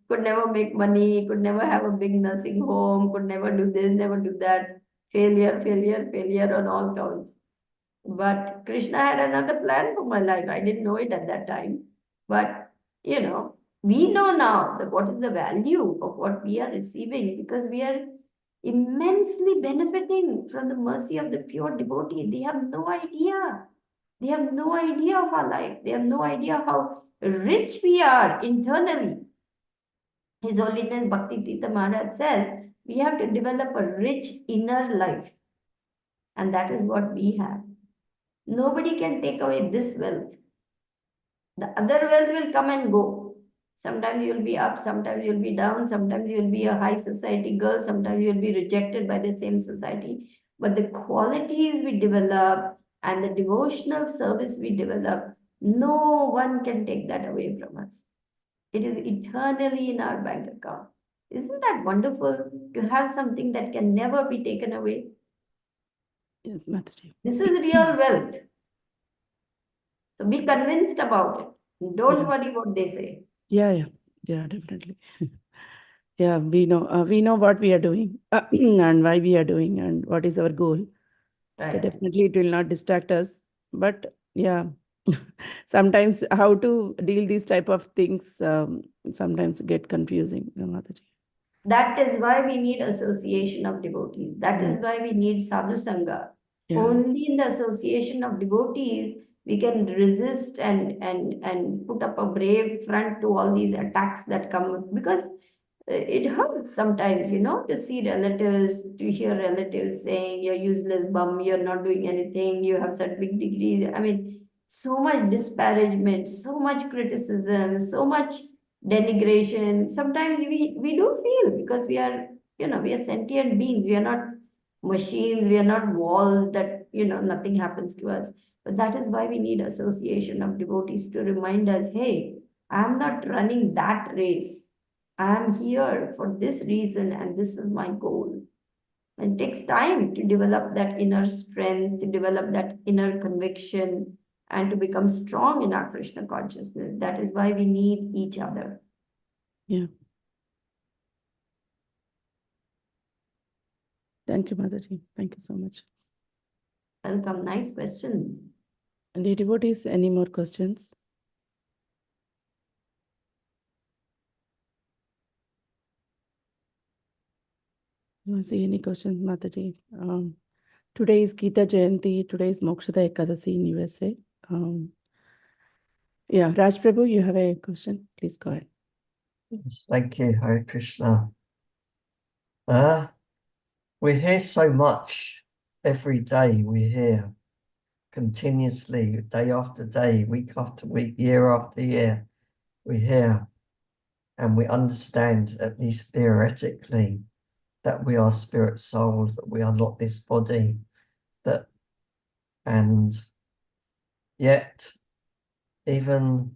Could never make money, could never have a big nursing home, could never do this, never do that. Failure, failure, failure on all counts. But Krishna had another plan for my life. I didn't know it at that time. But, we know now that what is the value of what we are receiving because we are immensely benefiting from the mercy of the pure devotee. They have no idea. They have no idea of our life. They have no idea how rich we are internally. His Holiness Bhakti Tirtha Maharaj says, we have to develop a rich inner life. And that is what we have. Nobody can take away this wealth. The other wealth will come and go. Sometimes you'll be up, sometimes you'll be down, sometimes you'll be a high society girl, sometimes you'll be rejected by the same society. But the qualities we develop and the devotional service we develop, no one can take that away from us. It is eternally in our bank account. Isn't that wonderful to have something that can never be taken away? Yes, Mataji. This is real wealth. So be convinced about it. Don't worry what they say. Yeah, definitely. Yeah, we know what we are doing and why we are doing and what is our goal. So Right. definitely it will not distract us. But yeah, sometimes how to deal these type of things sometimes get confusing, Mataji. That is why we need association of devotees. That is why we need sadhu sangha. Yeah. Only in the association of devotees we can resist and put up a brave front to all these attacks that come, because it hurts sometimes, to see relatives, to hear relatives saying you're useless bum, you're not doing anything, you have such big degrees. I mean, so much disparagement, so much criticism, so much denigration. Sometimes we do feel, because we are, we are sentient beings. We are not machines. We are not walls that, nothing happens to us. But that is why we need association of devotees to remind us, hey, I'm not running that race. I'm here for this reason and this is my goal. And it takes time to develop that inner strength, to develop that inner conviction, and to become strong in our Krishna consciousness. That is why we need each other. Yeah. Thank you, Mataji. Thank you so much. Welcome. Nice questions. And the devotees, any more questions? You want to see any questions, Mataji? Today is Gita Jayanti. Today is Mokshada Ekadasi in USA. Yeah, Raj Prabhu, you have a question? Please go ahead. Thank you, Hare Krishna. We hear so much every day. We hear continuously, day after day, week after week, year after year. We hear and we understand, at least theoretically, that we are spirit soul, that we are not this body, and yet even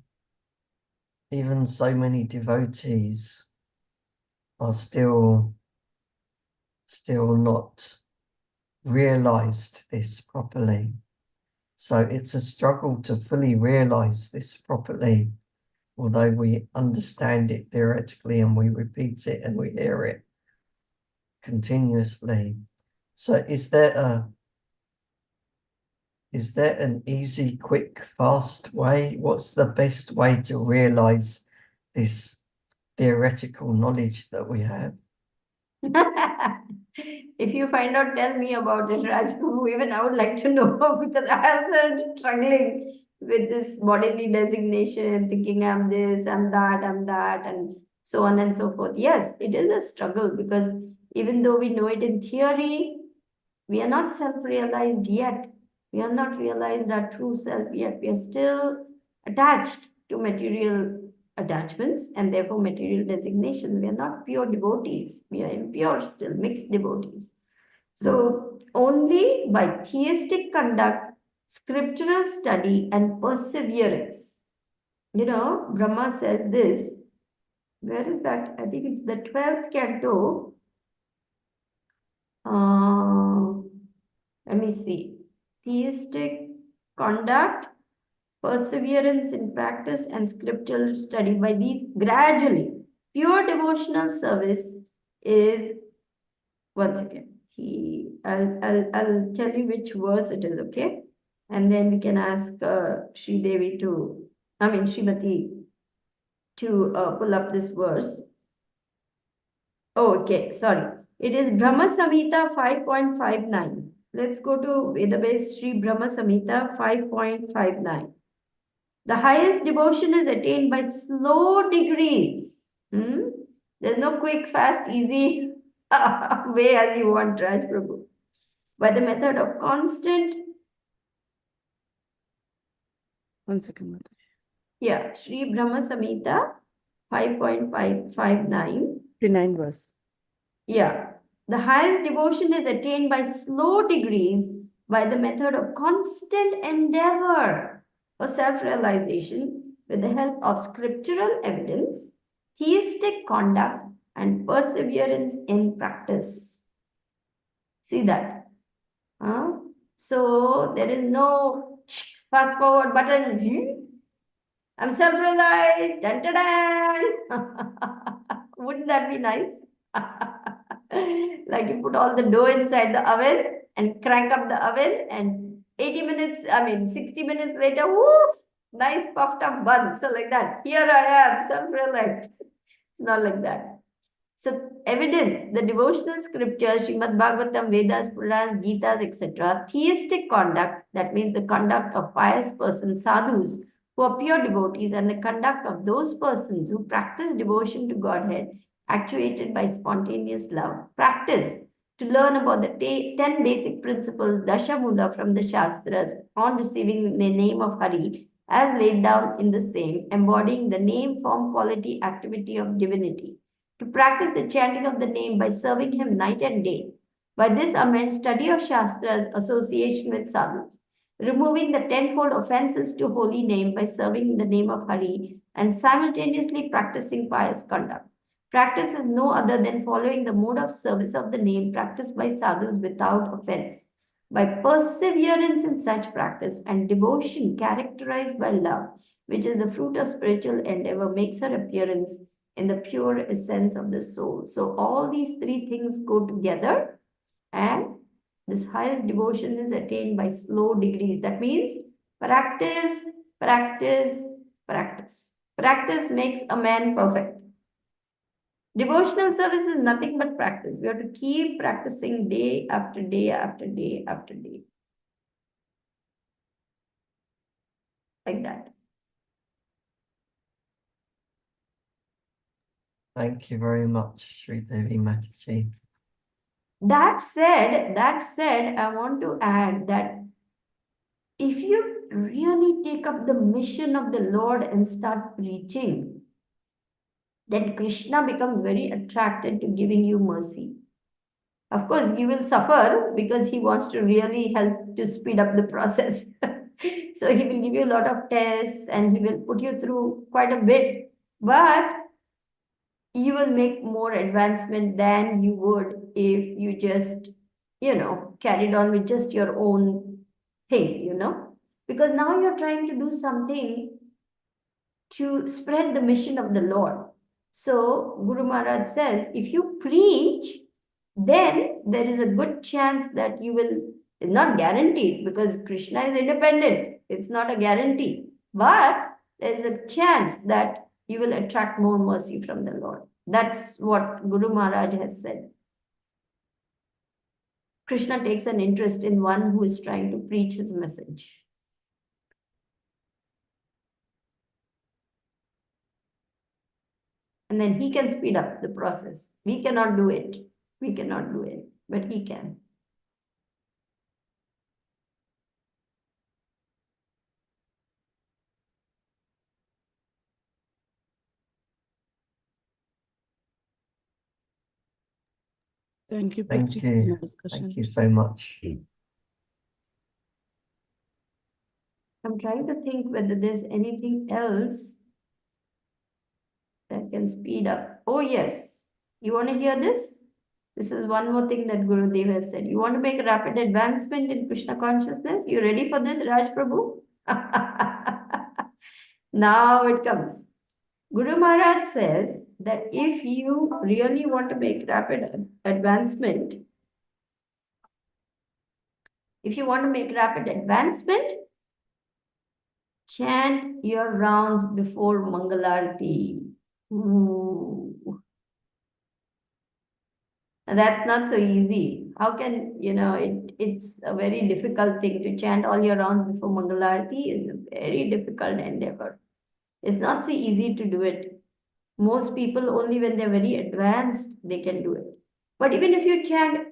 so many devotees are still not realized this properly. So it's a struggle to fully realize this properly, although we understand it theoretically and we repeat it and we hear it continuously. So is there an easy, quick, fast way? What's the best way to realize this theoretical knowledge that we have? If you find out, tell me about it, Raj Prabhu. Even I would like to know, because I also am struggling with this bodily designation, thinking I'm this, I'm that, and so on and so forth. Yes, it is a struggle, because even though we know it in theory, we are not self-realized yet. We are not realized our true self yet. We are still attached to material attachments and therefore material designation. We are not pure devotees. We are impure still, mixed devotees. So only by theistic conduct, scriptural study, and perseverance. Brahma says this. Where is that? I think it's the 12th canto. Let me see. Theistic conduct, perseverance in practice, and scriptural study. By these, gradually, pure devotional service is, once again, I'll tell you which verse it is, okay? And then we can ask Sridevi Srimati to pull up this verse. Oh, okay, sorry. It is Brahma Samhita 5.59. Let's go to Vedabase Sri Brahma Samhita 5.59. The highest devotion is attained by slow degrees. There's no quick, fast, easy way as you want, Raj Prabhu. By the method of constant. 1 second, Mother. Yeah, Sri Brahma Samhita 5.559. 59 verse. Yeah, the highest devotion is attained by slow degrees by the method of constant endeavor for self-realization with the help of scriptural evidence, theistic conduct, and perseverance in practice. See that? So there is no fast forward button. I'm self-realized. Dun, dun, dun. Wouldn't that be nice? Like you put all the dough inside the oven and crank up the oven, and 60 minutes later, woof, nice puffed up bun. So like that, here I am, self-realized. It's not like that. So evidence, the devotional scriptures, Srimad Bhagavatam, Vedas, Purans, Gitas, etc. Theistic conduct, that means the conduct of pious persons, sadhus, who are pure devotees, and the conduct of those persons who practice devotion to Godhead, actuated by spontaneous love. Practice to learn about the 10 basic principles, Dashamula, from the Shastras on receiving the name of Hari, as laid down in the same, embodying the name, form, quality, activity of divinity. To practice the chanting of the name by serving him night and day. By this are meant study of Shastras, association with sadhus, removing the tenfold offenses to holy name by serving in the name of Hari, and simultaneously practicing pious conduct. Practice is no other than following the mode of service of the name practiced by sadhus without offense. By perseverance in such practice and devotion characterized by love, which is the fruit of spiritual endeavor, makes her appearance in the pure essence of the soul. So all these three things go together, and this highest devotion is attained by slow degrees. That means practice, practice, practice. Practice makes a man perfect. Devotional service is nothing but practice. We have to keep practicing day after day after day after day. Like that. Thank you very much, Sridevi Mataji. That said, I want to add that if you really take up the mission of the Lord and start preaching, then Krishna becomes very attracted to giving you mercy. Of course, you will suffer because he wants to really help to speed up the process. So he will give you a lot of tests and he will put you through quite a bit. But you will make more advancement than you would if you just, carried on with just your own thing, because now you're trying to do something to spread the mission of the Lord. So Guru Maharaj says, if you preach, then there is a good chance that you will, not guaranteed because Krishna is independent. It's not a guarantee, but there is a chance that you will attract more mercy from the Lord. That's what Guru Maharaj has said. Krishna takes an interest in one who is trying to preach his message. And then he can speed up the process. We cannot do it. We cannot do it, but he can. Thank you. Thank Bhakti, you. for the discussion. Thank you so much. I'm trying to think whether there's anything else that can speed up. Oh, yes. You want to hear this? This is one more thing that Gurudev has said. You want to make a rapid advancement in Krishna consciousness? You ready for this, Raj Prabhu? Now it comes. Guru Maharaj says that if you really want to make rapid advancement, chant your rounds before Mangalarti. Ooh. And that's not so easy. How can, it's a very difficult thing to chant all your rounds before Mangalarti is a very difficult endeavor. It's not so easy to do it. Most people, only when they're very advanced, they can do it. But even if you chant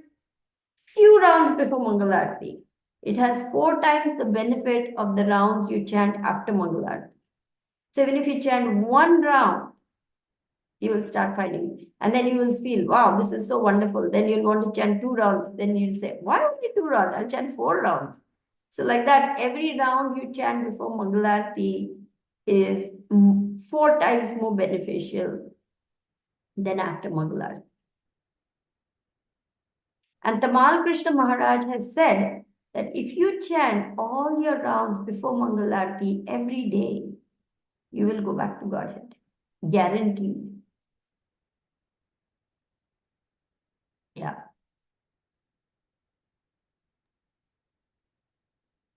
few rounds before Mangalarti, it has 4 times the benefit of the rounds you chant after Mangalarti. So even if you chant 1 round, you will start finding. And then you will feel, wow, this is so wonderful. Then you'll want to chant 2 rounds. Then you'll say, why only 2 rounds? I'll chant 4 rounds. So like that, every round you chant before Mangalarti is 4 times more beneficial than after Mangalarti. And Tamal Krishna Maharaj has said that if you chant all your rounds before Mangalarti every day, you will go back to Godhead. Guaranteed. Yeah.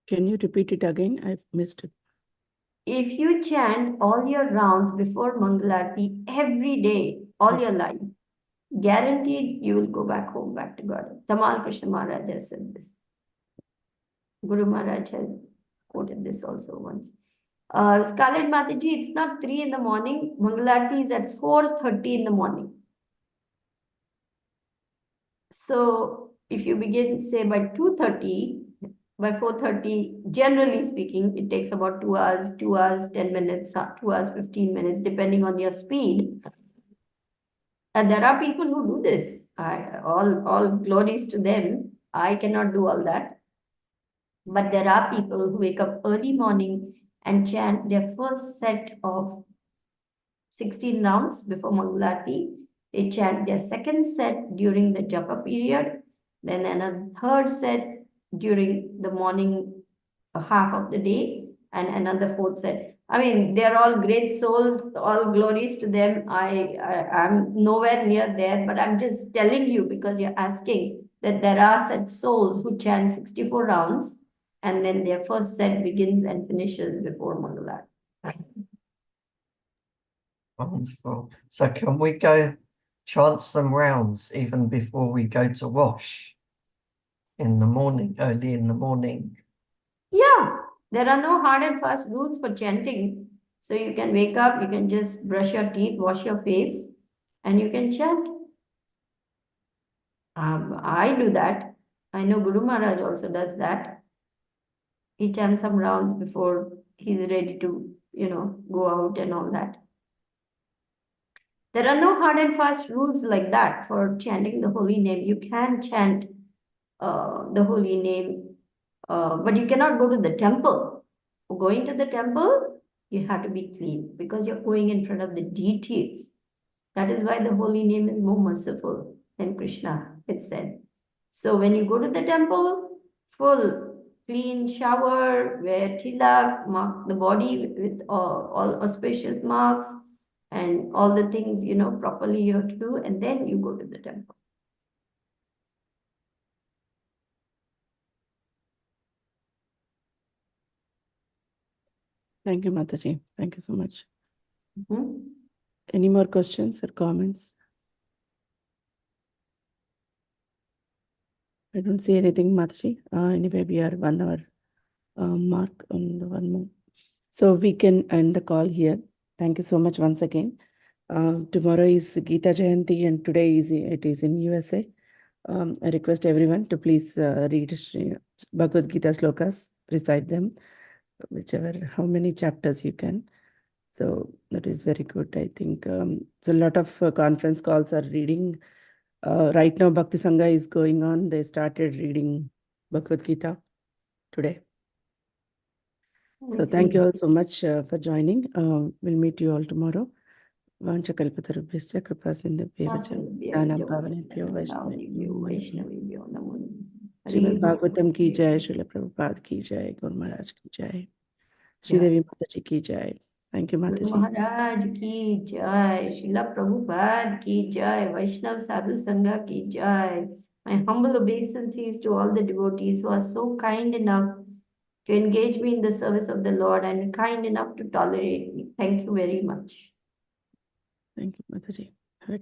Can you repeat it again? I've missed it. If you chant all your rounds before Mangalarti every day, all your life, guaranteed you will go back home, back to God. Tamal Krishna Maharaj has said this. Guru Maharaj has quoted this also once. Scarlet Mataji, it's not 3 in the morning. Mangalarti is at 4:30 in the morning. So if you begin, say, by 2:30, by 4:30, generally speaking, it takes about 2 hours, 2 hours, 10 minutes, 2 hours, 15 minutes, depending on your speed. And there are people who do this. All glories to them. I cannot do all that. But there are people who wake up early morning and chant their first set of 16 rounds before Mangalarti. They chant their second set during the japa period, then another third set during the morning half of the day, and another fourth set. I mean, they're all great souls, all glories to them. I'm nowhere near there, but I'm just telling you because you're asking that there are such souls who chant 64 rounds, and then their first set begins and finishes before Mangalarti. Wonderful. So can we go chant some rounds even before we go to wash in the morning, early in the morning? Yeah, there are no hard and fast rules for chanting. So you can wake up, you can just brush your teeth, wash your face, and you can chant. I do that. I know Guru Maharaj also does that. He chants some rounds before he's ready to, go out and all that. There are no hard and fast rules like that for chanting the holy name. You can chant the holy name, but you cannot go to the temple. For going to the temple, you have to be clean because you're going in front of the deities. That is why the holy name is more merciful than Krishna, it said. So when you go to the temple, full clean shower, wear tilak, mark the body with all auspicious marks and all the things, properly you have to do, and then you go to the temple. Thank you, Mataji. Thank you so much. Mm-hmm. Any more questions or comments? I don't see anything, Mataji. Anyway, we are 1 hour mark on the 1 more. So we can end the call here. Thank you so much once again. Tomorrow is Gita Jayanti and today it is in USA. I request everyone to please read Bhagavad Gita slokas, recite them, how many chapters you can. So that is very good, I think. So a lot of conference calls are reading. Right now, Bhakti Sangha is going on. They started reading Bhagavad Gita today. So thank you all so much for joining. We'll meet you all tomorrow. Vanchakalpatarubhyascha kripasindhubhyev cha dhanam pavanebhyo vaishnavebhyo namo namaः. Srimad Bhagavatam ki jai, Srila Prabhupada ki jai, Guru Maharaj ki jai, Sridevi Mataji ki jai. Thank you, Guru Mataji. Maharaj ki jai, Srila Prabhupada ki jai, Vaishnav Sadhu Sangha ki jai. My humble obeisances to all the devotees who are so kind enough to engage me in the service of the Lord and kind enough to tolerate me. Thank you very much. Thank you, Mataji. Have a good